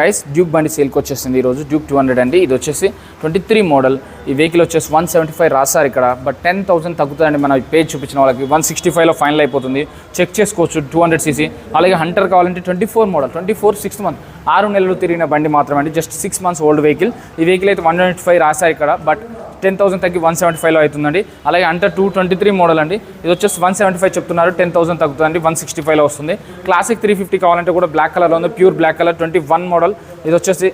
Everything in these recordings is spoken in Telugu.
ప్రైస్ డ్యూక్ బండి సేల్కి వచ్చేసింది ఈరోజు. డ్యూక్ 200 అండి. ఇది వచ్చేసి 23 మోడల్. ఈ వెహికల్ వచ్చేసి 175 రాస్తారు ఇక్కడ, బట్ 10,000 తగ్గుతుందండి. మన పేజ్ చూపించిన వాళ్ళకి 165లో ఫైనల్ అయిపోతుంది. చెక్ చేసుకోవచ్చు. 200cc. అలాగే హంటర్ కావాలంటే 24 మోడల్, 24 6th మంత్, 6 నెలలు తిరిగిన బండి మాత్రమే అండి. Just 6 months old vehicle. ఈ వెహికల్ అయితే 195 రాశారు ఇక్కడ, బట్ 10,000 తగ్గి 175లో అవుతుందండి. అలాగే అంటర్ 223 మోడల్ అండి. ఇది వచ్చేసి 175 చెప్తున్నారు, 10,000 తగ్గుతుందండి, 165లో వస్తుంది. క్లాసిక్ 350 కావాలంటే కూడా బ్లాక్ కలర్లో ఉంది, ప్యూర్ బ్లాక్ కలర్, 21 మోడల్. ఇది వచ్చేసి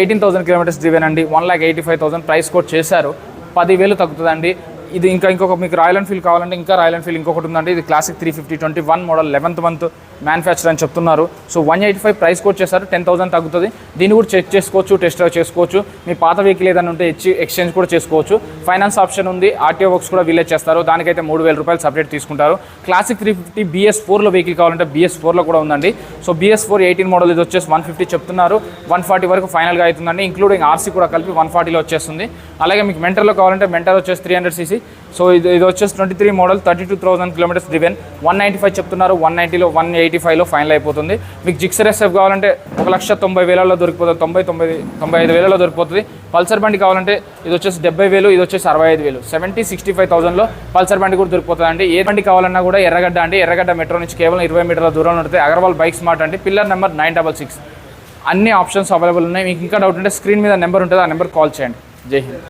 18,000 kilometers డ్రివెన్ అండి. 1,85,000 ప్రైస్ కోట్ చేశారు. 10,000 తగ్గుతుందండి. ఇది ఇంకొక మీకు రాయల్ ఎన్ఫీల్డ్ కావాలంటే ఇంకా రాయల్ ఎన్ఫీల్డ్ ఇంకొకటి ఉందండి. ఇది classic 350 21 model, 11th month manufacture అని చెప్తున్నారు. సో 185 ప్రైస్ కోట్ చేశారు, 10,000 తగ్గుతుంది. దీన్ని కూడా చెక్ చేసుకోవచ్చు, టెస్ట్ డ్రైవ్ చేసుకోవచ్చు. మీ పాత వెహికల్ ఏదైనా ఉంటే ఎక్స్చేంజ్ కూడా చేసుకోవచ్చు. ఫైనాన్స్ ఆప్షన్ ఉంది. ఆర్టీఓ వర్క్స్ కూడా వీళ్ళే చేస్తారు. దానికైతే 3,000 రూపాయలు సపరేట్ తీసుకుంటారు. క్లాసిక్ 350 BS4లో వెహికల్ కావాలంటే BS4లో కూడా ఉందండి. So BS4 18 model. ఇది వచ్చేసి 150 చెప్తున్నారు, 140 వరకు ఫైనల్గా అవుతుందండి. ఇంక్లూడింగ్ ఆర్సీ కూడా కలిపి 140లో వచ్చేస్తుంది. అలాగే మీకు మెంటర్లో కావాలంటే మెంటర్ వచ్చేసి 300cc. సో ఇది వచ్చేసి 23 మోడల్, 32,000 kilometers డ్రివెన్, 195 చెప్తున్నారు, 190లో 185లో ఫైనల్ అయిపోతుంది. మీకు జిక్సర్ SF కావాలంటే 1,90,000లో దొరికిపోతుంది, 95,000లో దొరికిపోతుంది. పల్సర్ బండి కావాలంటే ఇది వచ్చేసి 70,000, ఇది వచ్చేసి 65,000, 65,000లో పల్సర్ బండి కూడా దొరికిపోతుంది అండి. ఏ బండి కావాలన్నా కూడా ఎర్రగడ్డ అండి. ఎర్రగడ్డ మెట్రో నుంచి కేవలం 20 మీటర్ల దూరంలో ఉంటుంది. అగర్వాల్ బైక్ స్మార్ట్ అండి. Pillar number 966. అన్ని ఆప్షన్స్ అవైలబుల్ ఉన్నాయి. మీకు ఇంకా డౌట్ ఉంటే స్క్రీన్ మీద నెంబర్ ఉంటుంది, ఆ నెంబర్ కాల్ చేయండి. జై హింద్.